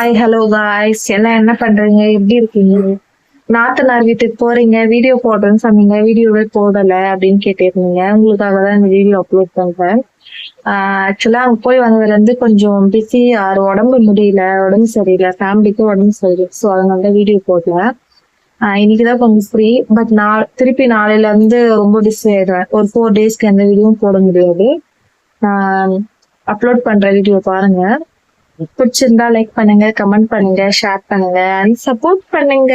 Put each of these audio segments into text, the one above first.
Hi hello guys எல்லாம் என்ன பண்றீங்க? எப்படி இருக்கீங்க? நாத்தனார் வீட்டுக்கு போறீங்க, வீடியோ போடுறேன்னு சொன்னீங்க, வீடியோவே போடல அப்படின்னு கேட்டிருந்தீங்க. உங்களுக்காக தான் இந்த வீடியோ அப்லோட் பண்றேன். ஆக்சுவலா அங்க போய் வந்ததுல இருந்து கொஞ்சம் பிஸி, யார் உடம்பு முடியல, உடம்பு சரியில்லை, ஃபேமிலிக்கு உடம்பு சரியில்லை. ஸோ அதனால தான் வீடியோ போடல. இன்னைக்குதான் கொஞ்சம் ஃப்ரீ. பட் நான் திருப்பி நாளையில இருந்து ரொம்ப பிஸி ஆயிடுவேன். ஒரு 4 டேஸ்க்கு எந்த வீடியோவும் போட முடியாது. நான் அப்லோட் பண்ற வீடியோ பாருங்க. பிடிச்சிருந்தா லைக் பண்ணுங்க, கமெண்ட் பண்ணுங்க, ஷேர் பண்ணுங்க அண்ட் சப்போர்ட் பண்ணுங்க.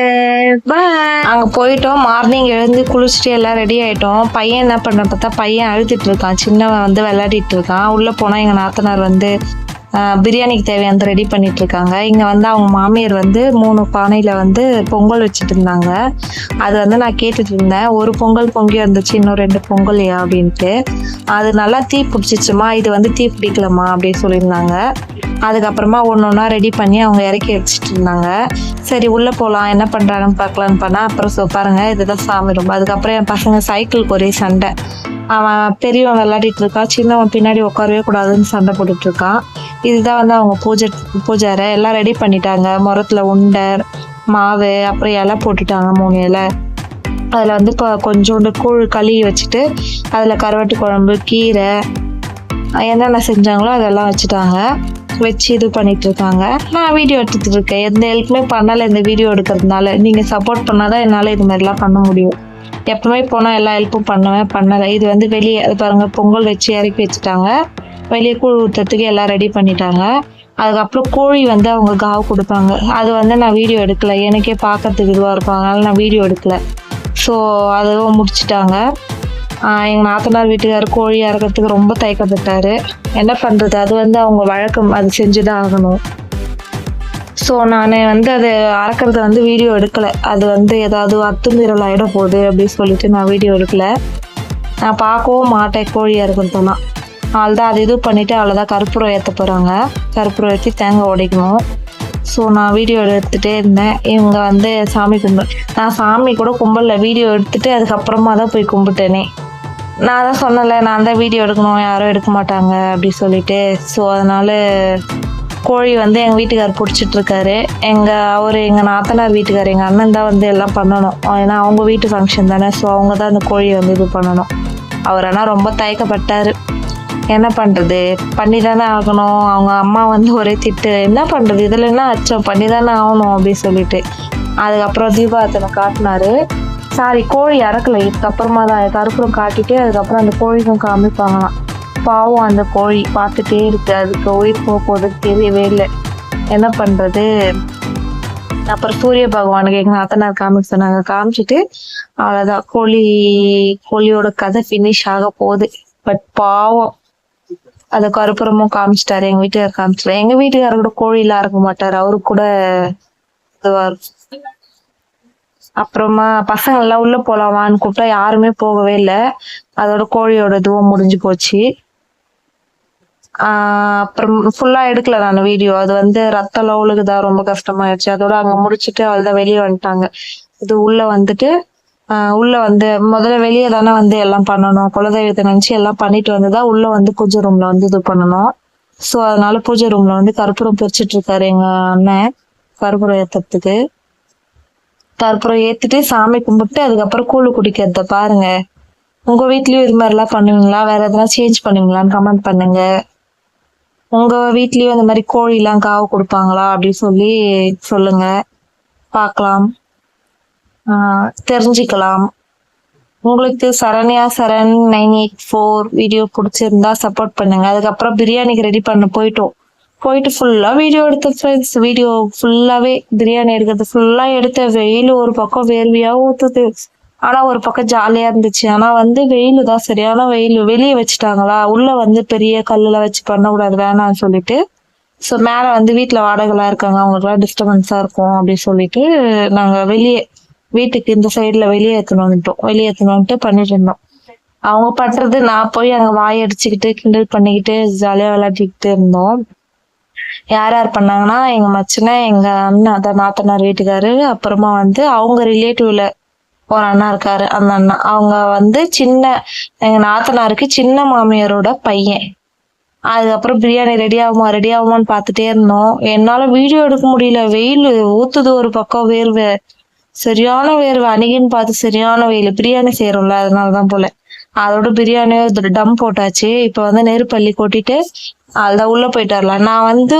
பாய். அங்க போயிட்டோம். மார்னிங் எழுந்து குளிச்சுட்டு எல்லாம் ரெடி ஆயிட்டோம். பையன் என்ன பண்ண பார்த்தா பையன் அழுதுட்டு இருக்கான். சின்னவன் வந்து விளையாடிட்டு இருக்கான். உள்ள போனா எங்க நாத்தனார் வந்து பிரியாணிக்கு தேவையான ரெடி பண்ணிட்டு இருக்காங்க. இங்க வந்து அவங்க மாமியார் வந்து 3 பானையில வந்து பொங்கல் வச்சுட்டு இருந்தாங்க. அது வந்து நான் கேட்டுட்டு இருந்தேன். ஒரு பொங்கல் பொங்கி இருந்துச்சு, இன்னும் 2 பொங்கல்லையா அப்படின்ட்டு. அது நல்லா தீ பிடிச்சிச்சுமா, இது வந்து தீ பிடிக்கலமா அப்படின்னு சொல்லியிருந்தாங்க. அதுக்கப்புறமா ஒன்னொன்னா ரெடி பண்ணி அவங்க இறக்கி வச்சுட்டு இருந்தாங்க. சரி உள்ள போகலாம், என்ன பண்றாங்கன்னு பார்க்கலான்னு பண்ணா அப்புறம் பாருங்க இதுதான் சாமி ரூம். அதுக்கப்புறம் என் பசங்க சைக்கிளுக்கு ஒரே சண்டை. அவன் பெரியவன் விளையாடிட்டு இருக்கான், சின்னவன் பின்னாடி உட்காரவே கூடாதுன்னு சண்டை போட்டுட்டு இருக்கான். இதுதான் வந்து அவங்க பூஜை அறை. எல்லாம் ரெடி பண்ணிட்டாங்க. முரத்துல உண்டை, மாவு, அப்புறம் இலை போட்டுட்டாங்க 3 இலை. அதில் வந்து இப்போ கொஞ்சோண்டு கூழ் களி வச்சுட்டு அதில் கருவாட்டு குழம்பு, கீரை, என்னென்ன செஞ்சாங்களோ அதெல்லாம் வச்சுட்டாங்க. வச்சு இது பண்ணிட்டு இருக்காங்க. நான் வீடியோ எடுத்துட்டு இருக்கேன். எந்த ஹெல்ப்புமே பண்ணலை இந்த வீடியோ எடுக்கிறதுனால. நீங்கள் சப்போர்ட் பண்ணாதான் என்னால் இது மாதிரிலாம் பண்ண முடியும். எப்பவுமே போனால் எல்லா ஹெல்ப்பும் பண்ணலை. இது வந்து வெளியே அது பாருங்க, பொங்கல் வச்சு இறக்கி வச்சுட்டாங்க. வெளியே கூழ் ஊற்றுறதுக்கு எல்லாம் ரெடி பண்ணிட்டாங்க. அதுக்கப்புறம் கோழி வந்து அவங்க காவு கொடுப்பாங்க. அது வந்து நான் வீடியோ எடுக்கலை, எனக்கே பார்க்கறதுக்கு இதுவாக இருக்கும், அதனால நான் வீடியோ எடுக்கலை. ஸோ அதுவும் முடிச்சுட்டாங்க. எங்கள் நாத்தனார் வீட்டுக்காரர் கோழி அறுக்கிறதுக்கு ரொம்ப தயக்கப்பட்டாரு. என்ன பண்ணுறது, அது வந்து அவங்க வழக்கம், அது செஞ்சுதான் ஆகணும். ஸோ நான் வந்து அது அறக்கிறத வந்து வீடியோ எடுக்கலை. அது வந்து ஏதாவது அத்துமீறல் ஆகிட போகுது அப்படின்னு சொல்லிட்டு நான் வீடியோ எடுக்கலை. நான் பார்க்கவும் மாட்டேன் கோழி அறுக்கிறதெல்லாம். அவ்வளோதான், அது இது பண்ணிவிட்டு அவ்வளோதான் கற்பூரம் ஏற்ற போகிறாங்க. கற்பூரம் ஏற்றி தேங்காய் உடைக்கணும். ஸோ நான் வீடியோ எடுத்துகிட்டே இருந்தேன். இவங்க வந்து சாமி நான் சாமி கூட கும்பலில் வீடியோ எடுத்துகிட்டு அதுக்கப்புறமா தான் போய் கும்பிட்டேனே. நான் தான் சொன்னலை, நான் தான் வீடியோ எடுக்கணும், யாரும் எடுக்க மாட்டாங்க அப்படி சொல்லிட்டு. ஸோ அதனால கோழி வந்து எங்கள் வீட்டுக்கார் பிடிச்சிட்ருக்காரு. எங்கள் நாத்தனார் வீட்டுக்கார், எங்கள் அண்ணன் தான் வந்து எல்லாம் பண்ணணும். ஏன்னா அவங்க வீட்டு ஃபங்க்ஷன் தானே. ஸோ அவங்க தான் அந்த கோழியை வந்து இது பண்ணணும். அவர் ஆனால் ரொம்ப தயக்கப்பட்டார். என்ன பண்ணுறது, பண்ணி தானே ஆகணும். அவங்க அம்மா வந்து ஒரே திட்டு, என்ன பண்ணுறது, இதில் என்ன அச்சம், பண்ணி தானே ஆகணும் அப்படின்னு சொல்லிட்டு. அதுக்கப்புறம் தீபாரத்தனை காட்டினாரு. சாரி, கோழி அறக்கலை, இதுக்கப்புறமா தான் கருப்புறம் காட்டிட்டு அதுக்கப்புறம் அந்த கோழிக்கும் காமிப்பாங்களாம். பாவம் அந்த கோழி பார்த்துட்டே இருக்கு, அதுக்கு உயிர் போகுது தெரியவே இல்லை. என்ன பண்ணுறது. அப்புறம் சூரிய பகவானுக்கு எங்கள் நாத்தனார் காமிக்க சொன்னாங்க. காமிச்சிட்டு அவ்வளோதான், கோழியோட கதை ஃபினிஷ் ஆக போகுது. பட் பாவம் அது கருப்புறமும் காமிச்சிட்டாரு. எங்கள் வீட்டுக்காரர் காமிச்சிட்டாரு. எங்கள் வீட்டுக்காரர் கூட கோழிலாம் இருக்க மாட்டார், அவரு கூட இதுவாக இருக்கும். அப்புறமா பசங்க எல்லாம் உள்ள போலாமான்னு கூப்பிட்டா யாருமே போகவே இல்லை. அதோட கோழியோட இதுவும் முடிஞ்சு போச்சு. அப்புறம் ஃபுல்லா எடுக்கல நான் வீடியோ. அது வந்து ரத்தம் உழுகுதான், ரொம்ப கஷ்டமாயிடுச்சு. அதோட அங்க முடிச்சுட்டு அவள்தான் வெளியே வந்துட்டாங்க. இது உள்ள வந்துட்டு உள்ள வந்து முதல்ல வெளியே தானே வந்து எல்லாம் பண்ணணும். குலதெய்வத்தை நினைச்சு எல்லாம் பண்ணிட்டு வந்துதான் உள்ள வந்து பூஜை ரூம்ல வந்து இது பண்ணணும். ஸோ அதனால பூஜை ரூம்ல வந்து கற்பூரம் பிரிச்சுட்டு இருக்காரு எங்க அண்ணன். கற்பூரம் ஏத்துறதுக்கு கற்பூரம் ஏத்திட்டு சாமி கும்பிட்டு அதுக்கப்புறம் கூழு குடிக்கிறத பாருங்க. உங்க வீட்லயும் இது மாதிரிலாம் பண்ணுவீங்களா? வேற எதனா சேஞ்ச் பண்ணுவீங்களான்னு கமெண்ட் பண்ணுங்க. உங்க வீட்லயும் இந்த மாதிரி கோழிலாம் காவு கொடுப்பாங்களா அப்படின்னு சொல்லி சொல்லுங்க, பார்க்கலாம், தெரிஞ்சுக்கலாம். உங்களுக்கு சரண்யா சரண் 984 வீடியோ பிடிச்சிருந்தா சப்போர்ட் பண்ணுங்க. அதுக்கப்புறம் பிரியாணிக்கு ரெடி பண்ண போயிட்டு ஃபுல்லா வீடியோ எடுத்த ஃப்ரெண்ட்ஸ். வீடியோ ஃபுல்லாவே பிரியாணி எடுக்கிறது ஃபுல்லா எடுத்த. வெயில் ஒரு பக்கம் வேர்வையா ஊத்துது, ஆனா ஒரு பக்கம் ஜாலியா இருந்துச்சு. ஆனா வந்து வெயிலு தான், சரியான வெயில். வெளியே வச்சுட்டாங்களா, உள்ள வந்து பெரிய கல்லுல வச்சு பண்ணக்கூடாது, வேணாம்னு சொல்லிட்டு. ஸோ மேல வந்து வீட்டுல வாடகைலாம் இருக்காங்க, அவங்களுக்குலாம் டிஸ்டர்பன்ஸா இருக்கும் அப்படின்னு சொல்லிட்டு நாங்க வீட்டுக்கு இந்த சைட்ல வெளியே ஏற்றணும்ட்டு பண்ணிட்டு இருந்தோம். அவங்க பண்றது நான் போய் அங்க வாய் அடிச்சுக்கிட்டு கிண்டல் பண்ணிக்கிட்டு ஜாலியா விளையாடிக்கிட்டு இருந்தோம். யார் பண்ணாங்கன்னா எங்க மச்சனை, எங்க அண்ணன், அதான் நாத்தனார் வீட்டுக்காரு, அப்புறமா வந்து அவங்க ரிலேட்டிவ்ல ஒரு அண்ணா இருக்காரு. அந்த அண்ணா அவங்க வந்து எங்க நாத்தனாருக்கு சின்ன மாமியாரோட பையன். அதுக்கப்புறம் பிரியாணி ரெடி ஆகுமான்னு பார்த்துட்டே இருந்தோம். என்னால வீடியோ எடுக்க முடியல. வெயில் ஊத்துது ஒரு பக்கம் வேர்வை. சரியான வேர்வை. அன்னைக்குன்னு பார்த்து சரியான வெயில். பிரியாணி செய்யறோம்ல அதனாலதான் போல. அதோட பிரியாணி டம் போட்டாச்சு. இப்ப வந்து நெருப்பள்ளி கொட்டிட்டு அதுதான் உள்ள போயிட்டு வரலாம். நான் வந்து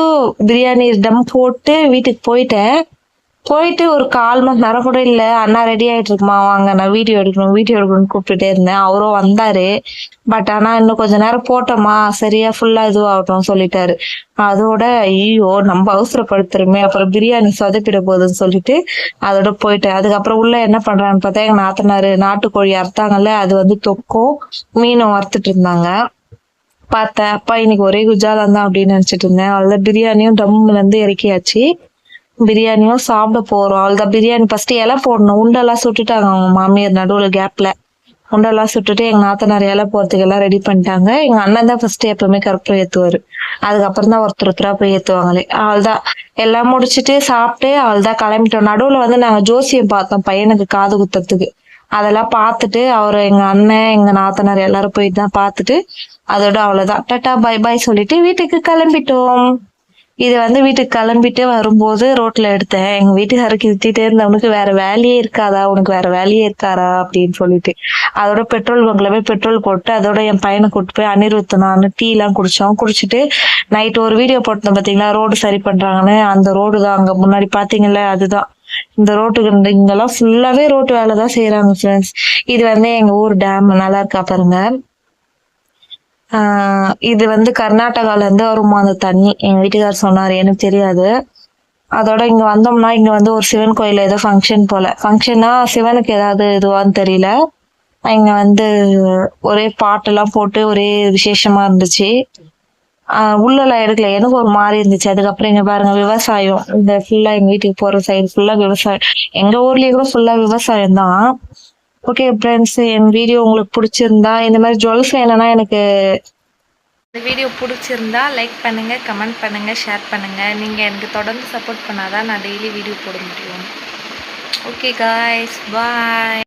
பிரியாணி டம் போட்டு வீட்டுக்கு போயிட்டேன். போயிட்டு ஒரு 1/4 மணி நேரம் கூட இல்ல. அண்ணா ரெடி ஆயிட்டு இருக்குமா வாங்க நான் வீடியோ எடுக்கணும்னு கூப்பிட்டுட்டே இருந்தேன். அவரும் வந்தாரு. பட் ஆனா இன்னும் கொஞ்ச நேரம் போட்டோமா சரியா ஃபுல்லா இதுவாகட்டும் சொல்லிட்டாரு. அதோட ஐயோ நம்ம அவசரப்படுத்துறோமே அப்புறம் பிரியாணி சொதப்பிட போகுதுன்னு சொல்லிட்டு அதோட போயிட்டேன். அதுக்கப்புறம் உள்ள என்ன பண்றான்னு பார்த்தா எங்க நாத்தனாரு நாட்டுக்கோழி அறுத்தாங்கல்ல அது வந்து தொக்கும் மீனும் வறுத்துட்டு இருந்தாங்க. பார்த்தேன். அப்பா இன்னைக்கு ஒரே குஜாலம் தான் அப்படின்னு நினைச்சிட்டு இருந்தேன். அதுல பிரியாணியும் டம்ல இருந்து இறக்கியாச்சு. பிரியாணியும் சாப்பிட போறோம். அவ்வளவுதான். பிரியாணி ஃபர்ஸ்ட் இலை போடணும். உண்டெல்லாம் சுட்டுட்டாங்க அவங்க மாமியார் நடுவுல கேப்ல. உண்டெல்லாம் சுட்டுட்டு எங்க நாத்தனார் இலை போறதுக்கு எல்லாம் ரெடி பண்ணிட்டாங்க. எங்க அண்ணன் தான் ஃபர்ஸ்ட் எப்பவுமே கற்பூரம் ஏத்துவாரு. அதுக்கப்புறம் தான் ஒருத்தரா போய் ஏத்துவாங்களே. அவள்தான் எல்லாம் முடிச்சுட்டு சாப்பிட்டு அவள்தான் கிளம்பிட்டோம். நடுவுல வந்து நாங்க ஜோசியம் பார்த்தோம் பையனுக்கு காது குத்துறதுக்கு. அதெல்லாம் பார்த்துட்டு அவரு எங்க அண்ணன் எங்க நாத்தனார் எல்லாரும் போயிட்டு தான் பார்த்துட்டு அதோட அவ்வளவுதான் டாட்டா பை பாய் சொல்லிட்டு வீட்டுக்கு கிளம்பிட்டோம். இது வந்து வீட்டுக்கு கிளம்பிட்டு வரும்போது ரோட்ல எடுத்தேன். எங்க வீட்டுக்காரருக்கு திட்டிட்டே இருந்தவனுக்கு வேற வேலையே இருக்காதா உனக்கு வேற வேலையே இருக்காரா அப்படின்னு சொல்லிட்டு அதோட பெட்ரோல் பங்க்ல போய் பெட்ரோல் போட்டு அதோட என் பையனை கூட்டு போய் அனிருத் நான் டீ எல்லாம் குடிச்சோம். குடிச்சிட்டு நைட் ஒரு வீடியோ போட்டோம் பாத்தீங்களா ரோடு சரி பண்றாங்கன்னு. அந்த ரோடு தான் அங்க முன்னாடி பாத்தீங்கல்ல அதுதான். இந்த ரோட்டுக்கு இங்கெல்லாம் ஃபுல்லாவே ரோட்டு வேலை தான் செய்யறாங்க ஃப்ரெண்ட்ஸ். இது வந்து எங்க ஊர் டேம் நல்லா இருக்கா பாருங்க. இது வந்து கர்நாடகால இருந்து வருமா அந்த தண்ணி. எங்க வீட்டுக்காரர் சொன்னாரு எனக்கு தெரியாது. அதோட இங்க வந்தோம்னா இங்க வந்து ஒரு சிவன் கோயில ஏதோ ஃபங்க்ஷன் போல. ஃபங்க்ஷனா சிவனுக்கு ஏதாவது இதுவான்னு தெரியல. இங்க வந்து ஒரே பாட்டெல்லாம் போட்டு ஒரே விசேஷமா இருந்துச்சு. உள்ளெல்லாம் எடுக்கல. எனக்கு ஒரு மாதிரி இருந்துச்சு. அதுக்கப்புறம் இங்க பாருங்க விவசாயம். இந்த ஃபுல்லா எங்க வீட்டுக்கு போற சைடு ஃபுல்லா விவசாயம். எங்க ஊர்லயே கூட ஃபுல்லா விவசாயம் தான். ஓகே ஃப்ரெண்ட்ஸ், என் வீடியோ உங்களுக்கு பிடிச்சிருந்தா இந்த மாதிரி ஜுவல்ஸ் வேணும்னா எனக்கு இந்த வீடியோ பிடிச்சிருந்தா லைக் பண்ணுங்க, கமெண்ட் பண்ணுங்க, ஷேர் பண்ணுங்க. நீங்க எனக்கு தொடர்ந்து சப்போர்ட் பண்ணாதான் நான் டெய்லி வீடியோ போட முடியும். ஓகே காய்ஸ், பாய்.